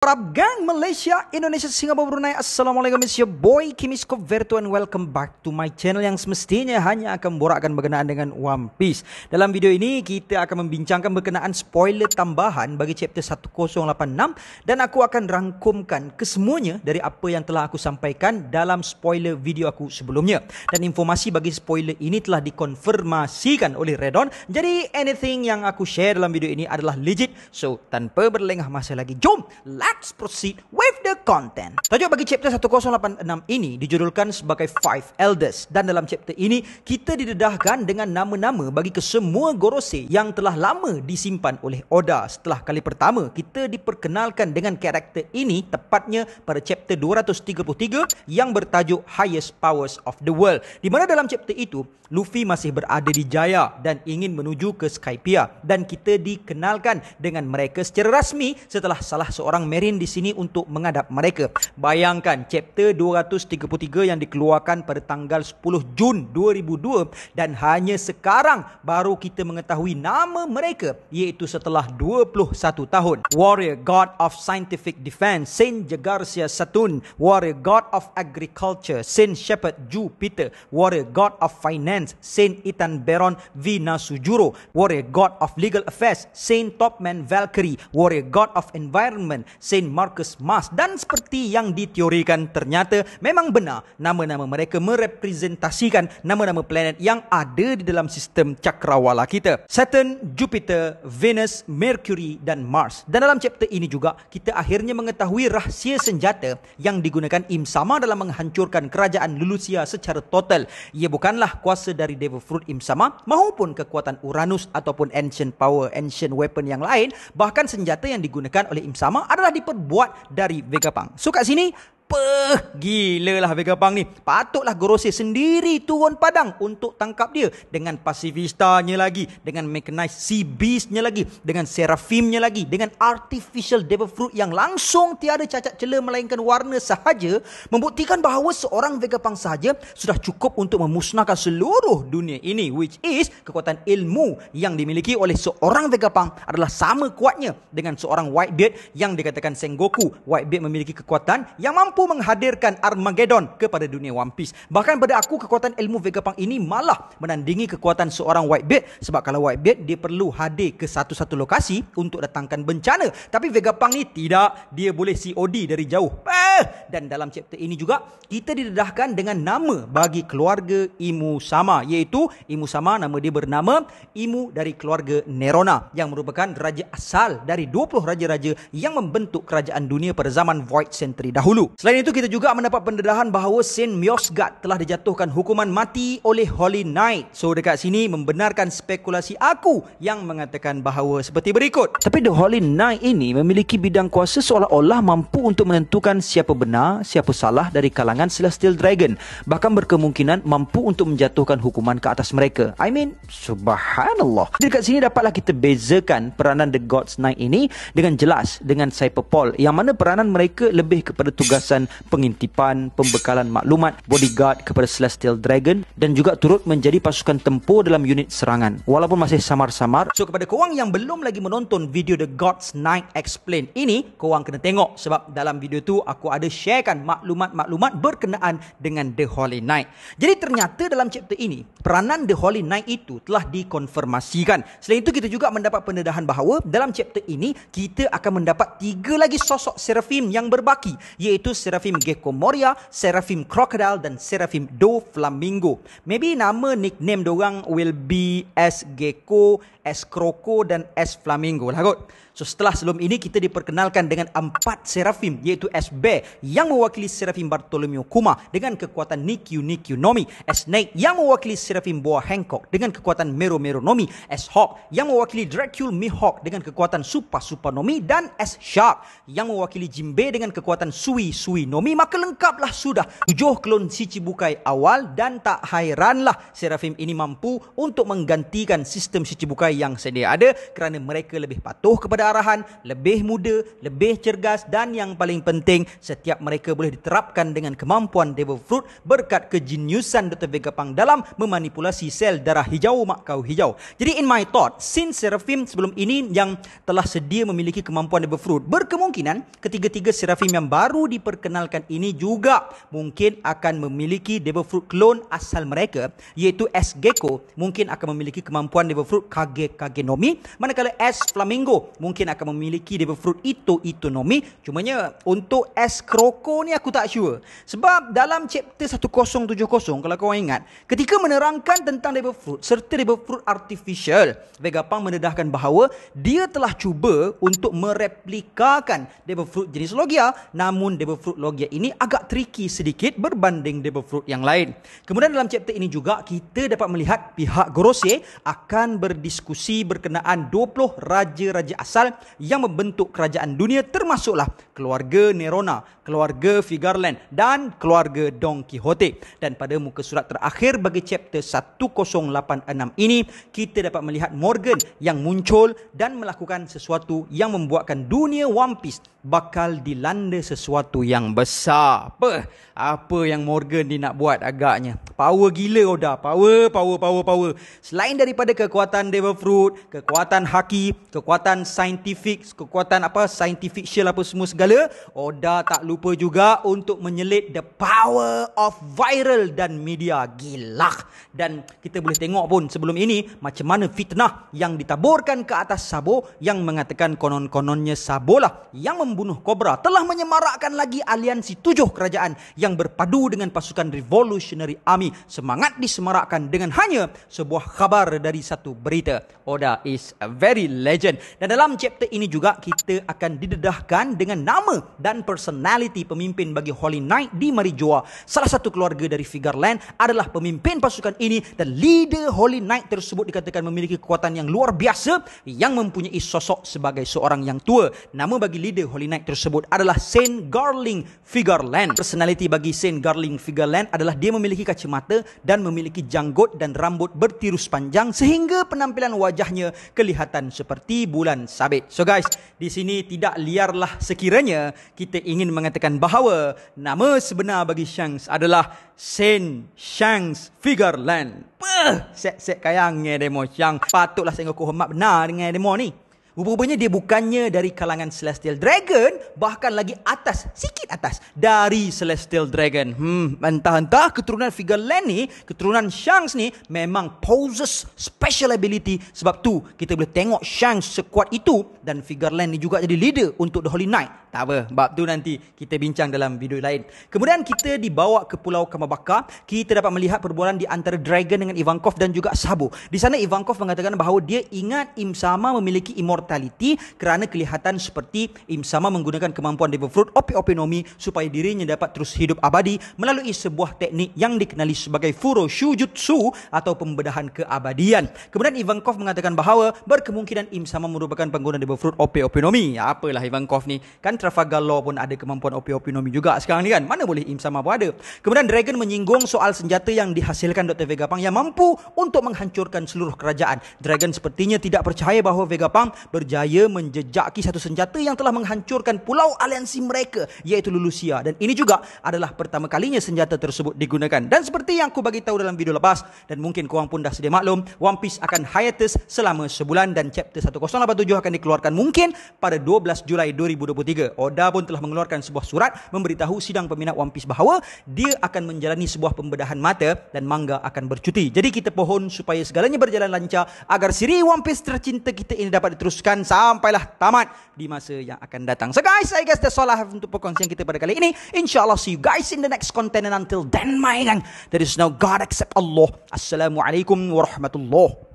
What up gang, Malaysia, Indonesia, Singapura, Brunei. Assalamualaikum, it's your boy Kimisko Verto and welcome back to my channel yang semestinya hanya akan borakkan berkenaan dengan One Piece. Dalam video ini kita akan membincangkan berkenaan spoiler tambahan bagi chapter 1086 dan aku akan rangkumkan kesemuanya dari apa yang telah aku sampaikan dalam spoiler video aku sebelumnya. Dan informasi bagi spoiler ini telah dikonfirmasikan oleh Redon. Jadi anything yang aku share dalam video ini adalah legit. So tanpa berlengah masa lagi, jom let's proceed with the content. Tajuk bagi chapter 1086 ini dijudulkan sebagai Five Elders. Dan dalam chapter ini, kita didedahkan dengan nama-nama bagi kesemua Gorosei yang telah lama disimpan oleh Oda. Setelah kali pertama, kita diperkenalkan dengan karakter ini tepatnya pada chapter 233 yang bertajuk Highest Powers of the World. Di mana dalam chapter itu, Luffy masih berada di Jaya dan ingin menuju ke Skypiea. Dan kita dikenalkan dengan mereka secara rasmi setelah salah seorang Marine di sini untuk menghadap mereka. Bayangkan chapter 233 yang dikeluarkan pada tanggal 10 Jun 2002 dan hanya sekarang baru kita mengetahui nama mereka, iaitu setelah 21 tahun. Warrior God of Scientific Defense Saint Jagarcia Saturn, Warrior God of Agriculture Saint Shepherd Jupiter, Warrior God of Finance Saint Ethan Baron V Nasujuro, Warrior God of Legal Affairs Saint Topman Valkyrie, Warrior God of Environment Saint Marcus Mars. Dan seperti yang diteorikan, ternyata memang benar nama-nama mereka merepresentasikan nama-nama planet yang ada di dalam sistem cakrawala kita: Saturn, Jupiter, Venus, Mercury dan Mars. Dan dalam chapter ini juga kita akhirnya mengetahui rahsia senjata yang digunakan Im Sama dalam menghancurkan kerajaan Lulusia secara total. Ia bukanlah kuasa dari Devil Fruit Im Sama maupun kekuatan Uranus ataupun ancient power, ancient weapon yang lain. Bahkan senjata yang digunakan oleh Im Sama adalah diperbuat dari Vegapunk. So kat sini, gila lah Vegapunk ni. Patutlah Gorosei sendiri turun padang untuk tangkap dia. Dengan Pacifistanya lagi, dengan Mechanized Sea Beastnya lagi, dengan Seraphimnya lagi, dengan Artificial Devil Fruit yang langsung tiada cacat cela melainkan warna sahaja, membuktikan bahawa seorang Vegapunk sahaja sudah cukup untuk memusnahkan seluruh dunia ini, which is kekuatan ilmu yang dimiliki oleh seorang Vegapunk adalah sama kuatnya dengan seorang Whitebeard yang dikatakan Sengoku. Whitebeard memiliki kekuatan yang mampu menghadirkan Armageddon kepada dunia One Piece. Bahkan pada aku, kekuatan ilmu Vegapunk ini malah menandingi kekuatan seorang Whitebeard. Sebab kalau Whitebeard, dia perlu hadir ke satu-satu lokasi untuk datangkan bencana. Tapi Vegapunk ni tidak. Dia boleh COD dari jauh. Dan dalam chapter ini juga, kita didedahkan dengan nama bagi keluarga Imu Sama. Iaitu Imu Sama, nama dia bernama Imu dari keluarga Nerona, yang merupakan raja asal dari 20 raja-raja yang membentuk kerajaan dunia pada zaman Void Century dahulu. Selain itu, kita juga mendapat pendedahan bahawa Saint Myosgard telah dijatuhkan hukuman mati oleh Holy Knight. So dekat sini membenarkan spekulasi aku yang mengatakan bahawa seperti berikut. Tapi The Holy Knight ini memiliki bidang kuasa seolah-olah mampu untuk menentukan siapa benar, siapa salah dari kalangan Celestial Dragon. Bahkan berkemungkinan mampu untuk menjatuhkan hukuman ke atas mereka. I mean, subhanallah. Dekat sini dapatlah kita bezakan peranan The God's Knight ini dengan jelas dengan Cypher Paul, yang mana peranan mereka lebih kepada tugasan pengintipan, pembekalan maklumat, bodyguard kepada Celestial Dragon dan juga turut menjadi pasukan tempur dalam unit serangan walaupun masih samar-samar. So kepada korang yang belum lagi menonton video The God's Knight Explain ini, korang kena tengok sebab dalam video tu aku ada sharekan maklumat-maklumat berkenaan dengan The Holy Knight. Jadi ternyata dalam chapter ini, peranan The Holy Knight itu telah dikonfirmasikan. Selain itu, kita juga mendapat pendedahan bahawa dalam chapter ini kita akan mendapat 3 lagi sosok Seraphim yang berbaki, iaitu Seraphim Gecko Moria, Seraphim Crocodile dan Seraphim Doflamingo. Maybe nama nickname dorang will be as Gecko, as Croco dan as Flamingo lah kot. So setelah sebelum ini kita diperkenalkan dengan 4 Seraphim, iaitu as Bear yang mewakili Seraphim Bartolomeo Kuma dengan kekuatan Nikyu Nomi, as Snake yang mewakili Seraphim Boa Hancock dengan kekuatan Mero Nomi, as Hawk yang mewakili Dracula Mihawk dengan kekuatan Super Nomi, dan as Shark yang mewakili Jinbei dengan kekuatan Sui Nomi. Maka lengkaplah sudah 7 klon Shichibukai awal, dan tak hairanlah Seraphim ini mampu untuk menggantikan sistem Shichibukai yang sedia ada kerana mereka lebih patuh kepada kearahan, lebih muda, lebih cergas dan yang paling penting, setiap mereka boleh diterapkan dengan kemampuan Devil Fruit berkat kejeniusan Dr. Vegapunk dalam memanipulasi sel darah hijau makau hijau. Jadi in my thought, since Seraphim sebelum ini yang telah sedia memiliki kemampuan Devil Fruit, berkemungkinan ketiga-tiga Seraphim yang baru diperkenalkan ini juga mungkin akan memiliki Devil Fruit clone asal mereka, iaitu S Gecko mungkin akan memiliki kemampuan Devil Fruit Kage no Mi, manakala S Flamingo mungkin akan memiliki Devil Fruit Ito no Mi. Cumanya untuk S Kroko ni aku tak sure, sebab dalam chapter 1070, kalau kau ingat, ketika menerangkan tentang Devil Fruit serta Devil Fruit Artificial, Vegapunk mendedahkan bahawa dia telah cuba untuk mereplikakan Devil Fruit jenis Logia, namun Devil Fruit Logia ini agak tricky sedikit berbanding Devil Fruit yang lain. Kemudian dalam chapter ini juga kita dapat melihat pihak Gorosei akan berdiskusi berkenaan 20 raja-raja asal yang membentuk kerajaan dunia, termasuklah keluarga Nerona, keluarga Figarland dan keluarga Don Quixote. Dan pada muka surat terakhir bagi chapter 1086 ini, kita dapat melihat Morgan yang muncul dan melakukan sesuatu yang membuatkan dunia One Piece bakal dilanda sesuatu yang besar. Apa yang Morgan ni nak buat agaknya? Power gila Oda. Power. Selain daripada kekuatan Devil Fruit, kekuatan Haki, kekuatan scientific, kekuatan scientific shield semua segala, Oda tak lupa juga untuk menyelit the power of viral dan media. Gila. Dan kita boleh tengok pun sebelum ini macam mana fitnah yang ditaburkan ke atas Sabo, yang mengatakan konon-kononnya Sabo lah yang membunuh Cobra, telah menyemarakkan lagi aliansi 7 kerajaan yang berpadu dengan pasukan Revolutionary Army. Semangat disemarakkan dengan hanya sebuah khabar dari satu berita. Oda is a very legend. Dan dalam chapter ini juga kita akan didedahkan dengan nama dan personality pemimpin bagi Holy Knight di Marijoa. Salah satu keluarga dari Figarland adalah pemimpin pasukan ini, dan leader Holy Knight tersebut dikatakan memiliki kekuatan yang luar biasa yang mempunyai sosok sebagai seorang yang tua. Nama bagi leader Holy Knight tersebut adalah Saint Garling Figarland. Personality bagi Saint Garling Figarland adalah dia memiliki kacamata dan memiliki janggut dan rambut bertirus panjang sehingga penampilan wajahnya kelihatan seperti bulan sabit. So guys, di sini tidak liarlah sekiranya kita ingin mengatakan bahawa nama sebenar bagi Shanks adalah Saint Shanks Figarland. Sek kayangnya demo Shanks. Patutlah saya ngaku hormat benar dengan demo ni. Rupanya dia bukannya dari kalangan Celestial Dragon, bahkan lagi atas, sikit atas dari Celestial Dragon. Entah-entah keturunan Figarland ni, keturunan Shanks ni memang possess special ability. Sebab tu kita boleh tengok Shanks sekuat itu, dan Figarland ni juga jadi leader untuk The Holy Knight. Tak apa, bab tu nanti kita bincang dalam video lain. Kemudian kita dibawa ke Pulau Kamabaka. Kita dapat melihat perbualan di antara Dragon dengan Ivankov dan juga Sabo. Di sana Ivankov mengatakan bahawa dia ingat Im Sama memiliki immortality kerana kelihatan seperti Im Sama menggunakan kemampuan Devil Fruit Ope no Mi supaya dirinya dapat terus hidup abadi melalui sebuah teknik yang dikenali sebagai Furo Shujutsu atau pembedahan keabadian. Kemudian Ivankov mengatakan bahawa berkemungkinan Im Sama merupakan pengguna Devil Fruit Ope no Mi. Ya, apalah Ivankov ni, kan Trafalgar Law pun ada kemampuan Ope no Mi juga sekarang ni kan. Mana boleh Im Sama pun ada. Kemudian Dragon menyinggung soal senjata yang dihasilkan Dr. Vegapunk yang mampu untuk menghancurkan seluruh kerajaan. Dragon sepertinya tidak percaya bahawa Vegapunk berjaya menjejaki satu senjata yang telah menghancurkan pulau aliansi mereka, iaitu Lulusia. Dan ini juga adalah pertama kalinya senjata tersebut digunakan. Dan seperti yang aku bagi tahu dalam video lepas, dan mungkin korang pun dah sedia maklum, One Piece akan hiatus selama sebulan dan chapter 1087 akan dikeluarkan mungkin pada 12 Julai 2023. Oda pun telah mengeluarkan sebuah surat memberitahu sidang peminat One Piece bahawa dia akan menjalani sebuah pembedahan mata dan manga akan bercuti. Jadi kita pohon supaya segalanya berjalan lancar agar siri One Piece tercinta kita ini dapat diteruskan sampailah tamat di masa yang akan datang. So guys, I guess that's all I have untuk perkongsian kita pada kali ini. InsyaAllah see you guys in the next content, and until then my gang, there is no God except Allah. Assalamualaikum warahmatullahi